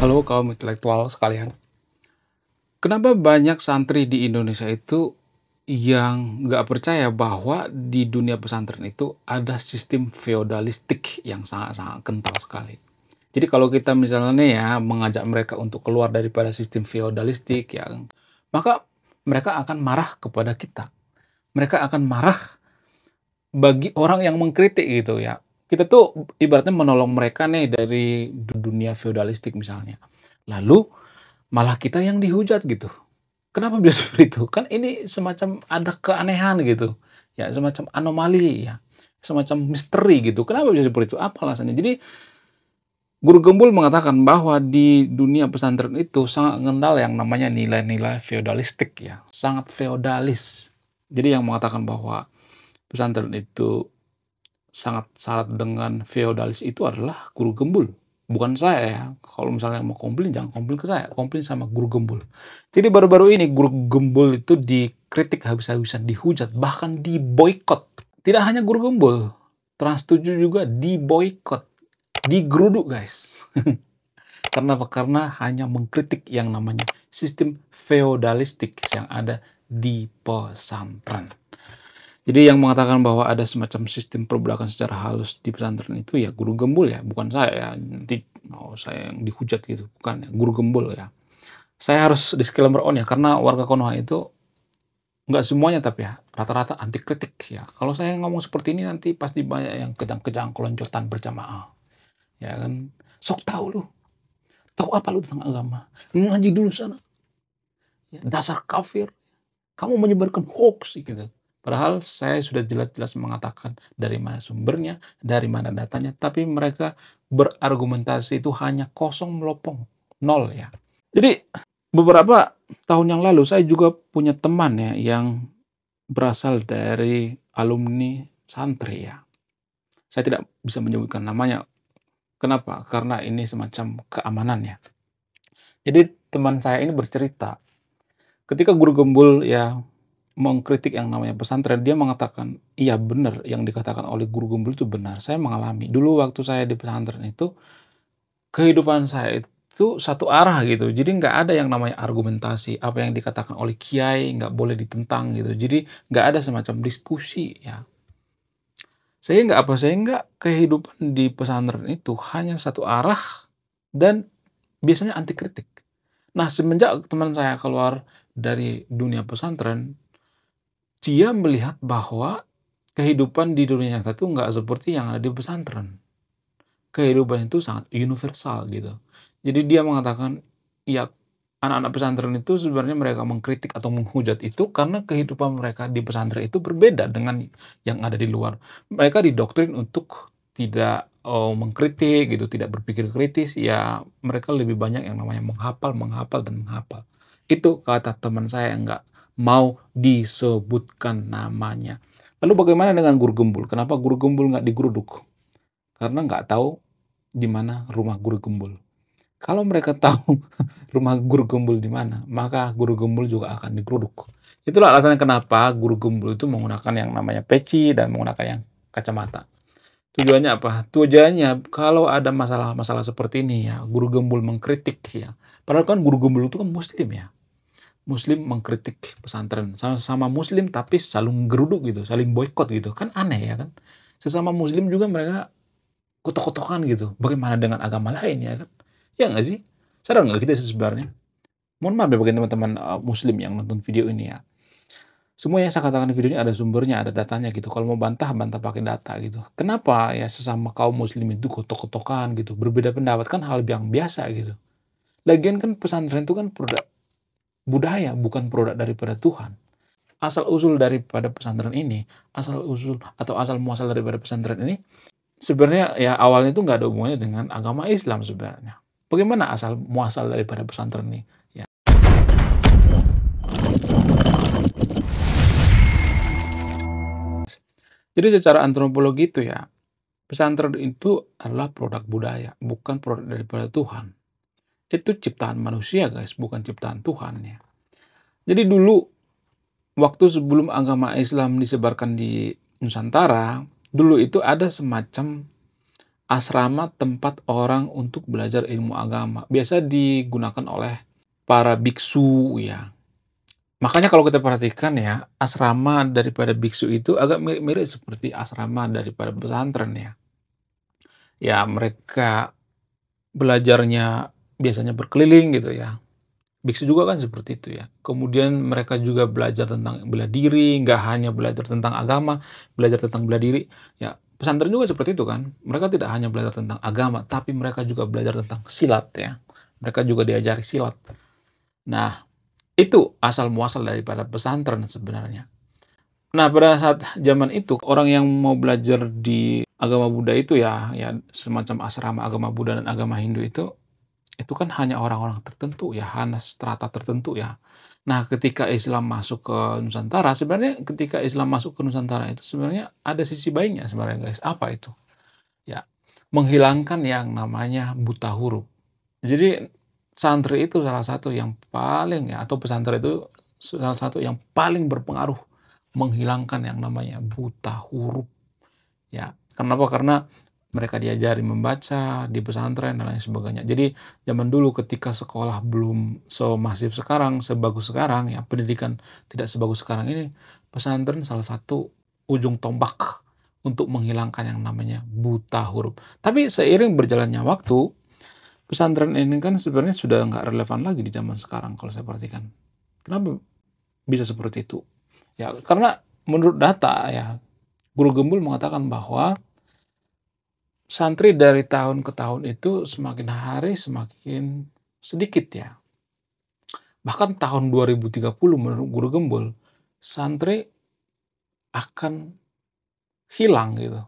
Halo kaum intelektual sekalian. Kenapa banyak santri di Indonesia itu yang nggak percaya bahwa di dunia pesantren itu ada sistem feodalistik yang sangat-sangat kental sekali. Jadi kalau kita misalnya nih ya mengajak mereka untuk keluar daripada sistem feodalistik ya, maka mereka akan marah kepada kita. Mereka akan marah bagi orang yang mengkritik gitu ya. Kita tuh ibaratnya menolong mereka nih dari dunia feodalistik misalnya. Lalu malah kita yang dihujat gitu. Kenapa bisa seperti itu? Kan ini semacam ada keanehan gitu, ya semacam anomali ya, semacam misteri gitu. Kenapa bisa seperti itu? Apa alasannya? Jadi Guru Gembul mengatakan bahwa di dunia pesantren itu sangat kental yang namanya nilai-nilai feodalistik ya, sangat feodalis. Jadi yang mengatakan bahwa pesantren itu sangat syarat dengan feodalis itu adalah Guru Gembul, bukan saya ya. Kalau misalnya mau komplain jangan komplain ke saya, komplain sama Guru Gembul. Jadi baru-baru ini Guru Gembul itu dikritik habis-habisan, dihujat, bahkan diboikot. Tidak hanya Guru Gembul, Trans 7 juga diboikot, digeruduk guys. Karena apa? Karena hanya mengkritik yang namanya sistem feodalistik yang ada di pesantren. Jadi yang mengatakan bahwa ada semacam sistem perbudakan secara halus di pesantren itu ya Guru Gembul ya, bukan saya ya. Nanti saya yang dihujat gitu, bukan ya, Guru Gembul ya. Saya harus disclaimer on ya, karena warga Konoha itu nggak semuanya tapi ya, rata-rata anti kritik ya. Kalau saya ngomong seperti ini nanti pasti banyak yang kejang-kejang keloncotan berjamaah. Ya kan, sok tahu lu, tahu apa lu tentang agama? Ngaji dulu sana. Ya, dasar kafir, kamu menyebarkan hoax gitu. Padahal saya sudah jelas-jelas mengatakan dari mana sumbernya, dari mana datanya, tapi mereka berargumentasi itu hanya kosong melopong, nol ya. Jadi beberapa tahun yang lalu saya juga punya teman ya yang berasal dari alumni santri ya. Saya tidak bisa menyebutkan namanya. Kenapa? Karena ini semacam keamanan ya. Jadi teman saya ini bercerita, ketika Guru Gembul ya mengkritik yang namanya pesantren, dia mengatakan, "Iya benar yang dikatakan oleh Guru Gembul itu benar. Saya mengalami. Dulu waktu saya di pesantren itu, kehidupan saya itu satu arah gitu. Jadi nggak ada yang namanya argumentasi. Apa yang dikatakan oleh kiai nggak boleh ditentang gitu. Jadi nggak ada semacam diskusi ya. Sehingga kehidupan di pesantren itu hanya satu arah dan biasanya anti kritik. Nah, semenjak teman saya keluar dari dunia pesantren, dia melihat bahwa kehidupan di dunia nyata itu nggak seperti yang ada di pesantren. Kehidupan itu sangat universal gitu. Jadi dia mengatakan, ya anak-anak pesantren itu sebenarnya mereka mengkritik atau menghujat itu karena kehidupan mereka di pesantren itu berbeda dengan yang ada di luar. Mereka didoktrin untuk tidak mengkritik gitu, tidak berpikir kritis, ya mereka lebih banyak yang namanya menghafal, menghafal, dan menghafal. Itu kata teman saya yang nggak mau disebutkan namanya. Lalu bagaimana dengan Guru Gembul? Kenapa Guru Gembul nggak digeruduk? Karena nggak tahu di mana rumah Guru Gembul. Kalau mereka tahu rumah Guru Gembul di mana, maka Guru Gembul juga akan digeruduk. Itulah alasannya kenapa Guru Gembul itu menggunakan yang namanya peci dan menggunakan yang kacamata. Tujuannya apa? Tujuannya kalau ada masalah-masalah seperti ini ya, Guru Gembul mengkritik ya. Padahal kan Guru Gembul itu kan muslim ya. Muslim mengkritik pesantren. Sama-sama muslim tapi saling geruduk gitu, saling boykot gitu. Kan aneh ya kan? Sesama muslim juga mereka kotok-kotokan gitu. Bagaimana dengan agama lain ya kan? Ya nggak sih? Sadar nggak kita sih sebenarnya? Mohon maaf ya bagi teman-teman muslim yang nonton video ini ya. Semua yang saya katakan di video ini ada sumbernya, ada datanya gitu. Kalau mau bantah, bantah pakai data gitu. Kenapa ya sesama kaum muslim itu kotok-kotokan gitu. Berbeda pendapat kan hal yang biasa gitu. Lagian kan pesantren itu kan produk budaya, bukan produk daripada Tuhan. Asal usul daripada pesantren ini, asal usul atau asal muasal daripada pesantren ini sebenarnya ya awalnya itu nggak ada hubungannya dengan agama Islam sebenarnya. Bagaimana asal muasal daripada pesantren ini? Ya. Jadi secara antropologi itu ya, pesantren itu adalah produk budaya, bukan produk daripada Tuhan. Itu ciptaan manusia guys, bukan ciptaan Tuhan ya. Jadi dulu waktu sebelum agama Islam disebarkan di Nusantara, dulu itu ada semacam asrama tempat orang untuk belajar ilmu agama. Biasa digunakan oleh para biksu ya. Makanya kalau kita perhatikan ya, asrama daripada biksu itu agak mirip-mirip seperti asrama daripada pesantren ya. Ya mereka belajarnya biasanya berkeliling gitu ya. Biksu juga kan seperti itu ya. Kemudian mereka juga belajar tentang bela diri, nggak hanya belajar tentang agama, belajar tentang bela diri. Ya, pesantren juga seperti itu kan. Mereka tidak hanya belajar tentang agama, tapi mereka juga belajar tentang silat ya. Mereka juga diajari silat. Nah, itu asal muasal daripada pesantren sebenarnya. Nah, pada saat zaman itu orang yang mau belajar di agama Buddha itu ya, ya semacam asrama agama Buddha dan agama Hindu itu kan hanya orang-orang tertentu ya, hanya strata tertentu ya. Nah, ketika Islam masuk ke Nusantara, sebenarnya ketika Islam masuk ke Nusantara itu sebenarnya ada sisi baiknya sebenarnya guys. Apa itu? Ya, menghilangkan yang namanya buta huruf. Jadi santri itu salah satu yang paling ya, atau pesantren itu salah satu yang paling berpengaruh menghilangkan yang namanya buta huruf. Ya, kenapa? Karena mereka diajari membaca di pesantren dan lain sebagainya. Jadi zaman dulu ketika sekolah belum semasif sekarang, sebagus sekarang ya, pendidikan tidak sebagus sekarang ini, pesantren salah satu ujung tombak untuk menghilangkan yang namanya buta huruf. Tapi seiring berjalannya waktu, pesantren ini kan sebenarnya sudah nggak relevan lagi di zaman sekarang kalau saya perhatikan. Kenapa bisa seperti itu? Ya, karena menurut data ya, Guru Gembul mengatakan bahwa santri dari tahun ke tahun itu semakin hari semakin sedikit ya. Bahkan tahun 2030 menurut Guru Gembul, santri akan hilang gitu.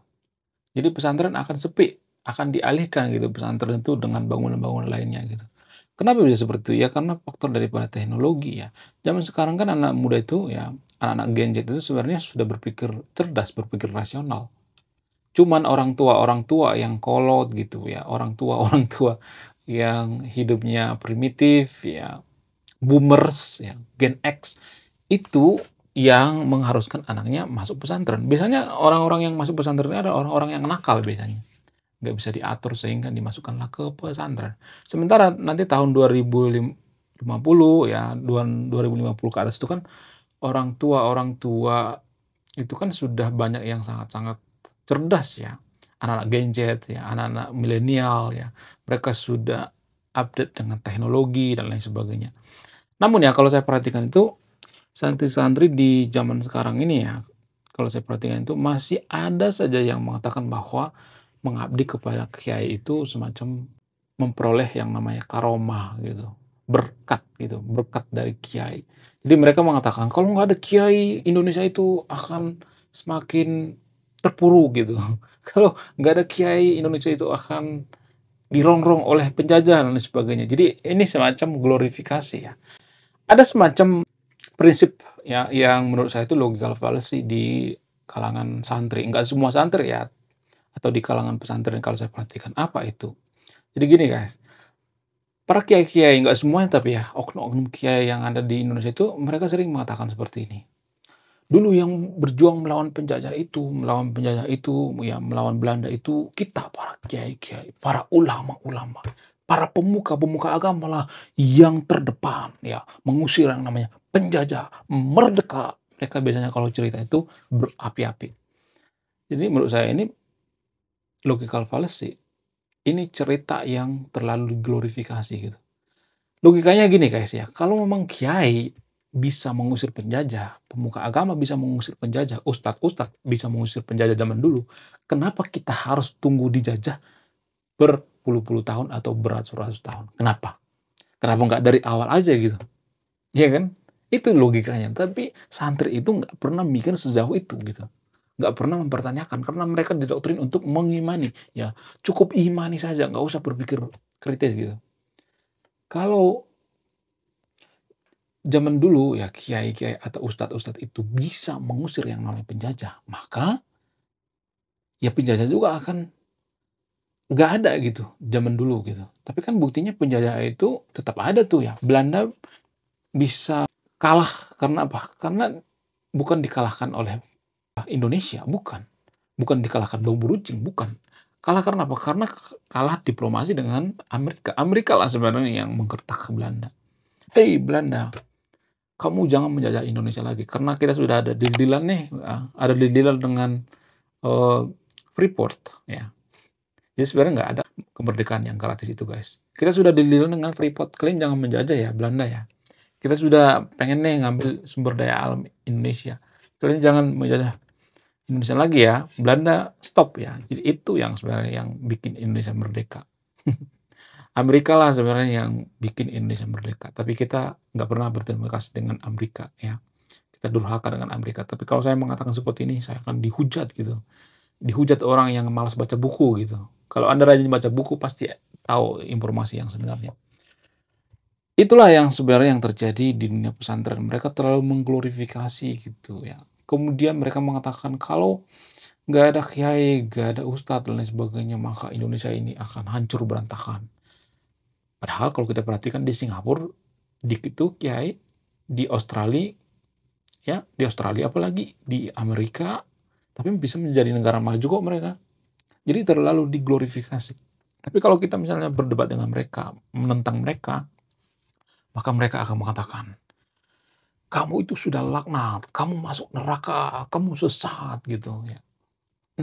Jadi pesantren akan sepi, akan dialihkan gitu pesantren itu dengan bangunan-bangunan lainnya gitu. Kenapa bisa seperti itu? Ya karena faktor daripada teknologi ya. Zaman sekarang kan anak muda itu ya, anak-anak Gen Z itu sebenarnya sudah berpikir cerdas, berpikir rasional. Cuman orang tua yang kolot gitu ya, orang tua orang tua yang hidupnya primitif ya, boomers ya, Gen X, itu yang mengharuskan anaknya masuk pesantren. Biasanya orang-orang yang masuk pesantren ini adalah orang-orang yang nakal biasanya, nggak bisa diatur sehingga dimasukkanlah ke pesantren. Sementara nanti tahun 2050 ya, 2050 ke atas itu kan orang tua itu kan sudah banyak yang sangat-sangat cerdas ya, anak-anak Gen Z ya, anak-anak milenial ya, mereka sudah update dengan teknologi dan lain sebagainya. Namun ya kalau saya perhatikan itu, santri-santri di zaman sekarang ini ya, kalau saya perhatikan itu masih ada saja yang mengatakan bahwa mengabdi kepada kiai itu semacam memperoleh yang namanya karomah gitu, berkat gitu, berkat dari kiai. Jadi mereka mengatakan kalau nggak ada kiai, Indonesia itu akan semakin terpuruk gitu. Kalau nggak ada kiai, Indonesia itu akan dirongrong oleh penjajah dan lain sebagainya. Jadi ini semacam glorifikasi ya. Ada semacam prinsip ya yang menurut saya itu logical fallacy di kalangan santri. Nggak semua santri ya, atau di kalangan pesantren kalau saya perhatikan. Apa itu? Jadi gini guys, para kiai-kiai, nggak semuanya tapi ya, oknum-oknum kiai yang ada di Indonesia itu mereka sering mengatakan seperti ini. Dulu yang berjuang melawan penjajah itu, ya melawan Belanda itu kita para kiai-kiai, para ulama-ulama, para pemuka-pemuka agama lah yang terdepan ya, mengusir yang namanya penjajah, merdeka. Mereka biasanya kalau cerita itu berapi-api. Jadi menurut saya ini logical fallacy. Ini cerita yang terlalu diglorifikasi gitu. Logikanya gini guys ya, kalau memang kiai bisa mengusir penjajah, pemuka agama bisa mengusir penjajah, ustadz-ustadz bisa mengusir penjajah zaman dulu, kenapa kita harus tunggu dijajah berpuluh-puluh tahun atau beratus-ratus tahun? Kenapa? Kenapa nggak dari awal aja gitu? Iya kan? Itu logikanya. Tapi santri itu nggak pernah mikir sejauh itu gitu. Nggak pernah mempertanyakan karena mereka didoktrin untuk mengimani. Ya cukup imani saja, nggak usah berpikir kritis gitu. Kalau zaman dulu ya kiai-kiai atau ustadz-ustadz itu bisa mengusir yang namanya penjajah, maka ya penjajah juga akan nggak ada gitu zaman dulu gitu. Tapi kan buktinya penjajah itu tetap ada tuh ya. Belanda bisa kalah karena apa? Karena bukan dikalahkan oleh Indonesia, bukan. Bukan dikalahkan bau berucing, bukan. Kalah karena apa? Karena kalah diplomasi dengan Amerika. Amerika lah sebenarnya yang menggertak ke Belanda. "Hei Belanda, kamu jangan menjajah Indonesia lagi, karena kita sudah ada deal-deal-an nih, ada deal-deal dengan, eee, Freeport," ya. Jadi sebenarnya nggak ada kemerdekaan yang gratis itu, guys. Kita sudah deal-deal dengan Freeport, kalian jangan menjajah ya, Belanda ya. Kita sudah pengen nih ngambil sumber daya alam Indonesia, kalian jangan menjajah Indonesia lagi ya, Belanda stop ya. Jadi itu yang sebenarnya yang bikin Indonesia merdeka. Amerika lah sebenarnya yang bikin Indonesia merdeka, tapi kita nggak pernah berterima kasih dengan Amerika ya. Kita durhaka dengan Amerika, tapi kalau saya mengatakan seperti ini, saya akan dihujat gitu. Dihujat orang yang malas baca buku gitu. Kalau Anda rajin baca buku pasti tahu informasi yang sebenarnya. Itulah yang sebenarnya yang terjadi di dunia pesantren. Mereka terlalu mengglorifikasi gitu ya. Kemudian mereka mengatakan kalau nggak ada kiai, nggak ada ustadz dan lain sebagainya, maka Indonesia ini akan hancur berantakan. Padahal kalau kita perhatikan di Singapura, dikit tuh kiai, di Australia, ya, di Australia apalagi, di Amerika, tapi bisa menjadi negara maju kok mereka. Jadi terlalu diglorifikasi. Tapi kalau kita misalnya berdebat dengan mereka, menentang mereka, maka mereka akan mengatakan, "Kamu itu sudah laknat, kamu masuk neraka, kamu sesat," gitu ya.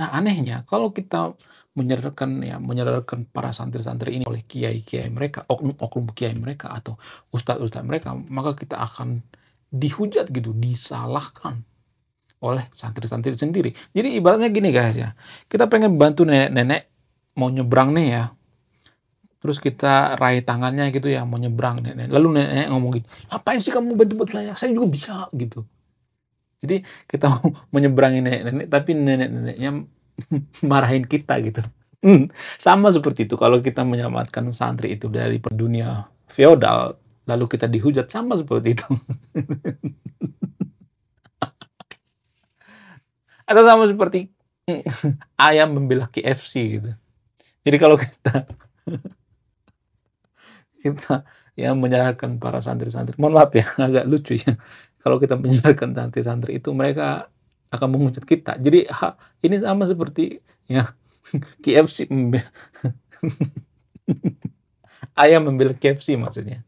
Nah, anehnya kalau kita menyadarkan para santri-santri ini oleh kiai-kiai mereka, oknum-oknum kiai mereka atau ustadz-ustadz mereka, maka kita akan dihujat gitu, disalahkan oleh santri-santri sendiri. Jadi ibaratnya gini guys ya, kita pengen bantu nenek-nenek mau nyebrang nih ya, terus kita raih tangannya gitu ya, mau nyebrang nenek. Lalu nenek ngomong gini, "Ngapain sih kamu bantu-bantu saya juga bisa," gitu. Jadi kita mau menyeberangi nenek-nenek, tapi nenek-neneknya marahin kita gitu. Sama seperti itu kalau kita menyelamatkan santri itu dari dunia feodal, lalu kita dihujat, sama seperti itu. Atau sama seperti ayam membela KFC gitu. Jadi kalau kita kita yang menyalahkan para santri-santri, mohon maaf ya, agak lucu ya. Kalau kita menyalahkan santri-santri itu mereka akan menghujat kita. Jadi ini sama seperti ya KFC ayam membela KFC maksudnya.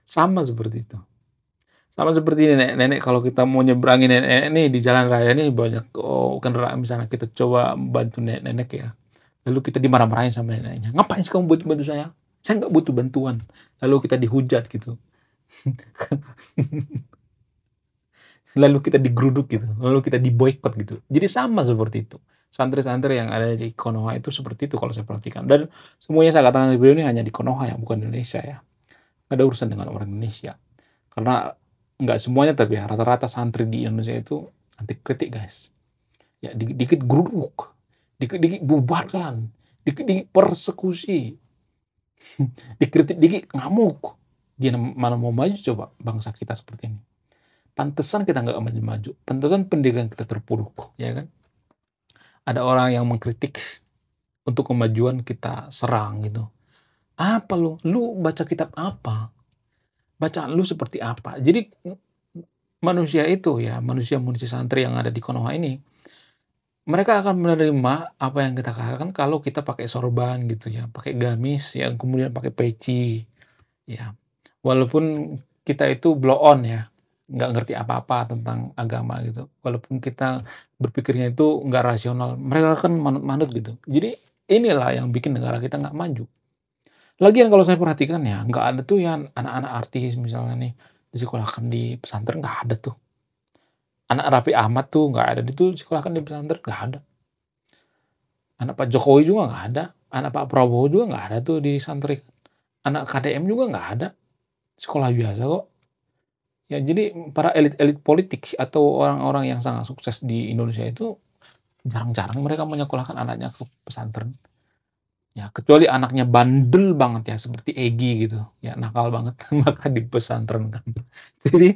Sama seperti itu. Sama seperti nenek-nenek kalau kita mau nyebrangin nenek-nenek nih di jalan raya nih banyak kendaraan misalnya kita coba bantu nenek-nenek ya. Lalu kita dimarah-marahin sama neneknya. "Ngapain sih kamu bantu-bantu saya? Saya nggak butuh bantuan." Lalu kita dihujat gitu. Lalu kita digeruduk gitu, lalu kita diboikot gitu. Jadi sama seperti itu. Santri-santri yang ada di Konoha itu seperti itu kalau saya perhatikan. Dan semuanya saya katakan di video ini hanya di Konoha ya, bukan Indonesia ya. Nggak ada urusan dengan orang Indonesia. Karena nggak semuanya tapi ya, rata-rata santri di Indonesia itu anti kritik guys. Ya dikit-dikit geruduk, dikit-dikit bubarkan, dikit-dikit persekusi, dikritik dikit ngamuk. Dia mana mau maju coba bangsa kita seperti ini. Pantesan kita nggak maju-maju, pantesan pendidikan kita terpuruk, ya kan? Ada orang yang mengkritik untuk kemajuan kita serang gitu. Apa lu? Lu baca kitab apa? Bacaan lu seperti apa? Jadi manusia itu ya, manusia-manusia santri yang ada di Konoha ini, mereka akan menerima apa yang kita katakan kalau kita pakai sorban gitu ya, pakai gamis yang kemudian pakai peci, ya. Walaupun kita itu blow on ya, nggak ngerti apa-apa tentang agama gitu. Walaupun kita berpikirnya itu nggak rasional, mereka kan manut-manut gitu. Jadi inilah yang bikin negara kita nggak maju. Lagian kalau saya perhatikan ya, nggak ada tuh yang anak-anak artis misalnya nih, disekolahkan di pesantren, nggak ada tuh. Anak Raffi Ahmad tuh nggak ada, itu disekolahkan di pesantren, nggak ada. Anak Pak Jokowi juga nggak ada, anak Pak Prabowo juga nggak ada tuh di santri. Anak KDM juga nggak ada, sekolah biasa kok. Ya, jadi para elit-elit politik atau orang-orang yang sangat sukses di Indonesia itu jarang-jarang mereka menyekolahkan anaknya ke pesantren. Ya, kecuali anaknya bandel banget ya seperti Egy gitu, ya nakal banget maka di pesantren kan. Jadi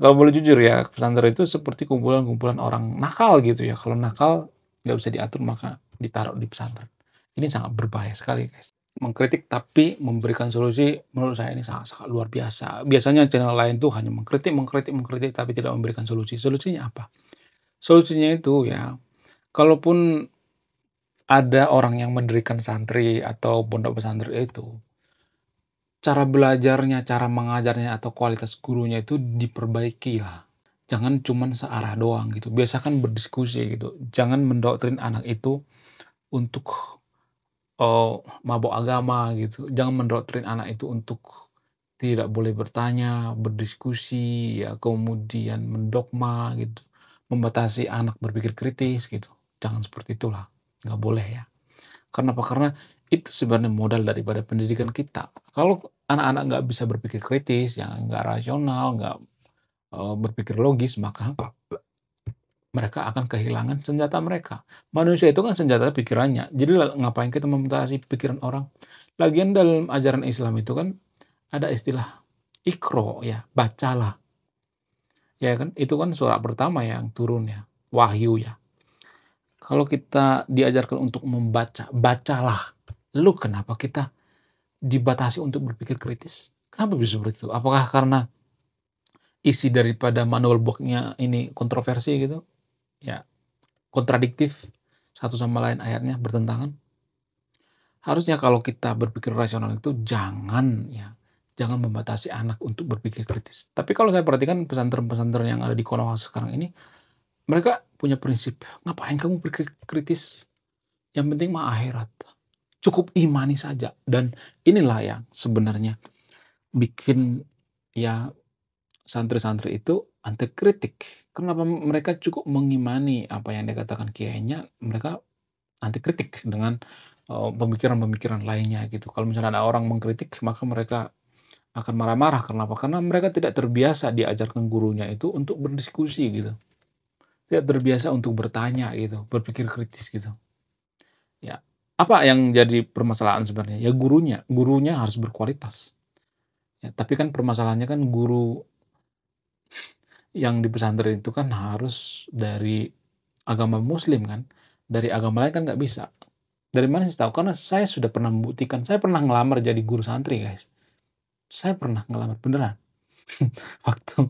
kalau boleh jujur ya, pesantren itu seperti kumpulan-kumpulan orang nakal gitu ya. Kalau nakal nggak bisa diatur maka ditaruh di pesantren. Ini sangat berbahaya sekali guys. Mengkritik tapi memberikan solusi menurut saya ini sangat-sangat luar biasa. Biasanya channel lain tuh hanya mengkritik, mengkritik, mengkritik tapi tidak memberikan solusi. Solusinya apa? Solusinya itu ya, kalaupun ada orang yang mendirikan santri atau pondok pesantren itu, cara belajarnya, cara mengajarnya, atau kualitas gurunya itu diperbaiki lah. Jangan cuman searah doang gitu. Biasakan berdiskusi gitu. Jangan mendoktrin anak itu untuk mabok agama gitu. Jangan mendoktrin anak itu untuk tidak boleh bertanya, berdiskusi, ya kemudian mendogma gitu, membatasi anak berpikir kritis gitu. Jangan seperti itulah, nggak boleh ya. Kenapa? Karena itu sebenarnya modal daripada pendidikan kita. Kalau anak-anak nggak bisa berpikir kritis, yang nggak rasional, nggak berpikir logis, maka mereka akan kehilangan senjata mereka. Manusia itu kan senjata pikirannya. Jadi ngapain kita membatasi pikiran orang? Lagian dalam ajaran Islam itu kan ada istilah ikro ya, bacalah. Ya kan? Itu kan surat pertama yang turun ya, wahyu ya. Kalau kita diajarkan untuk membaca, bacalah. Lalu kenapa kita dibatasi untuk berpikir kritis? Kenapa bisa seperti itu? Apakah karena isi daripada manual book-nya ini kontroversi gitu? Ya, kontradiktif, satu sama lain ayatnya bertentangan? Harusnya kalau kita berpikir rasional itu jangan ya, jangan membatasi anak untuk berpikir kritis. Tapi kalau saya perhatikan pesantren-pesantren yang ada di Konoha sekarang ini, mereka punya prinsip, "Ngapain kamu berpikir kritis? Yang penting mah akhirat. Cukup imani saja." Dan inilah yang sebenarnya bikin ya santri-santri itu anti kritik. Kenapa mereka cukup mengimani apa yang dikatakan kiainya, mereka anti kritik dengan, pemikiran-pemikiran lainnya gitu. Kalau misalnya ada orang mengkritik, maka mereka akan marah-marah. Kenapa? Karena mereka tidak terbiasa diajarkan gurunya itu untuk berdiskusi gitu. Tidak terbiasa untuk bertanya gitu, berpikir kritis gitu. Ya, apa yang jadi permasalahan sebenarnya? Ya gurunya, gurunya harus berkualitas. Ya, tapi kan permasalahannya kan guru yang di pesantren itu kan harus dari agama muslim kan, dari agama lain kan nggak bisa. Dari mana saya tahu? Karena saya sudah pernah membuktikan, saya pernah ngelamar jadi guru santri, guys. Saya pernah ngelamar, beneran. Waktu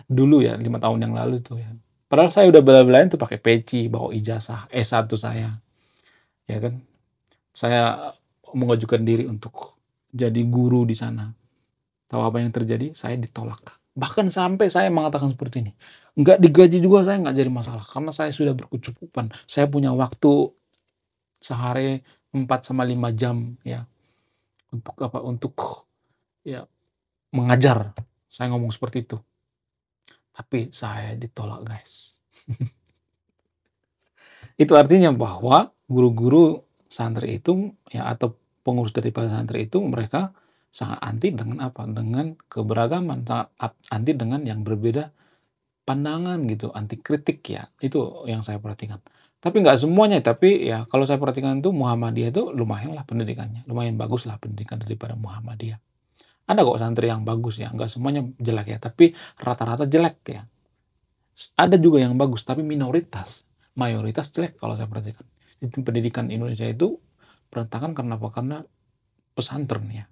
dulu ya, 5 tahun yang lalu tuh ya. Padahal saya udah bela-belain tuh pakai peci, bawa ijazah S1 saya, ya kan. Saya mengajukan diri untuk jadi guru di sana. Tahu apa yang terjadi? Saya ditolak. Bahkan sampai saya mengatakan seperti ini, "Nggak digaji juga saya nggak jadi masalah, karena saya sudah berkecukupan. Saya punya waktu sehari 4 sama 5 jam ya, untuk apa, untuk ya mengajar." Saya ngomong seperti itu, tapi saya ditolak, guys. Itu artinya bahwa guru-guru santri itu ya atau pengurus daripada santri itu mereka sangat anti dengan apa, dengan keberagaman, sangat anti dengan yang berbeda pandangan gitu, anti kritik ya, itu yang saya perhatikan. Tapi nggak semuanya, tapi ya kalau saya perhatikan itu Muhammadiyah itu lumayanlah pendidikannya, lumayan baguslah pendidikan daripada Muhammadiyah. Ada kok santri yang bagus ya, nggak semuanya jelek ya, tapi rata-rata jelek ya. Ada juga yang bagus, tapi minoritas. Mayoritas jelek kalau saya perhatikan. Sistem pendidikan Indonesia itu berantakan karena apa? Karena pesantren ya.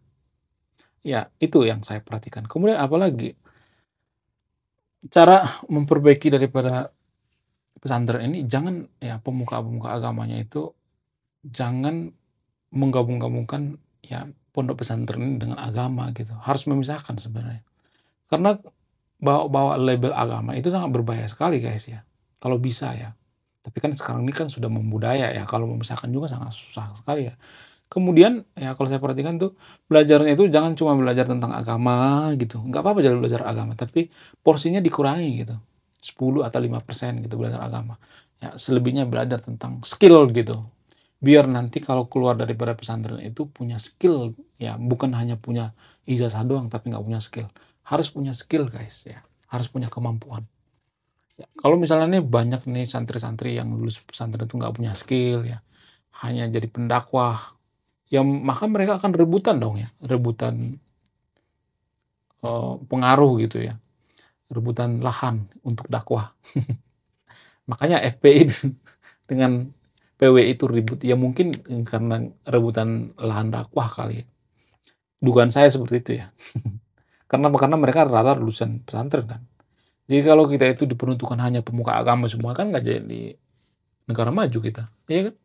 Ya, itu yang saya perhatikan. Kemudian apalagi, cara memperbaiki daripada pesantren ini jangan ya pemuka-pemuka agamanya itu jangan menggabung-gabungkan ya pondok pesantren ini dengan agama gitu. Harus memisahkan sebenarnya. Karena bawa-bawa label agama itu sangat berbahaya sekali, guys ya, kalau bisa ya. Tapi kan sekarang ini kan sudah membudaya ya, kalau memisahkan juga sangat susah sekali ya. Kemudian ya kalau saya perhatikan tuh, belajarnya itu jangan cuma belajar tentang agama gitu, nggak apa-apa jangan belajar agama, tapi porsinya dikurangi gitu, 10 atau 5% gitu belajar agama. Ya selebihnya belajar tentang skill gitu, biar nanti kalau keluar daripada pesantren itu punya skill, ya bukan hanya punya ijazah doang tapi nggak punya skill. Harus punya skill, guys ya, harus punya kemampuan. Ya, kalau misalnya nih banyak nih santri-santri yang lulus pesantren itu nggak punya skill ya, hanya jadi pendakwah, ya maka mereka akan rebutan dong ya, rebutan, pengaruh gitu ya, rebutan lahan untuk dakwah. Makanya FPI itu dengan PWI itu ribut, ya mungkin karena rebutan lahan dakwah kali ya. Dugaan saya seperti itu ya. Karena mereka rata-rata lulusan pesantren kan. Jadi kalau kita itu diperuntukkan hanya pemuka agama semua kan nggak jadi negara maju kita, iya kan?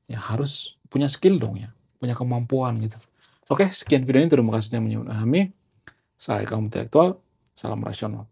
ya harus punya skill dong ya, punya kemampuan gitu. Oke, sekian video ini. Terima kasih sudah memahami. Saya kaum intelektual, salam rasional.